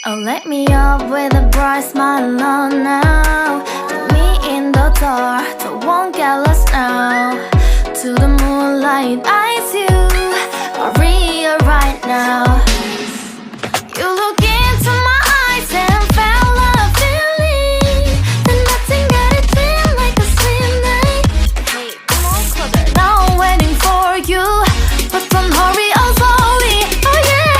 Oh, let me up with a bright smile on now. Put me in the dark, so won't get lost now. To the moonlight, eyes you, Maria right now. You look into my eyes and felt a feeling that nothing got it feel like a sweet night. Hey, come on closer. Now I'm waiting for you, but don't hurry, oh slowly. Oh yeah,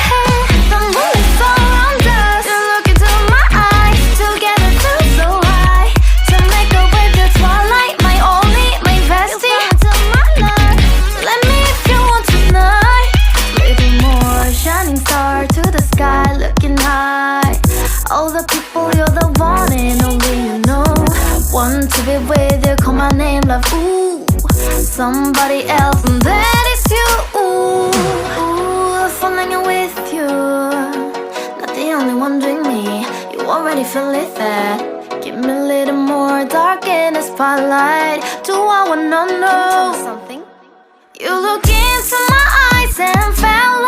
the moon is around us. You look into my eyes, together feel so high. To make a way the twilight, my only, my bestie. You fall into my love, let me if you want tonight. Little more shining star to the sky, looking high. All the people, you're the one and only you know. Want to be with you, call my name, love, ooh. Somebody else, and that is you, ooh. Falling with you, not the only one doing me. You already feel it there. Give me a little more dark in the spotlight. Do I wanna know something? You look into my eyes and fell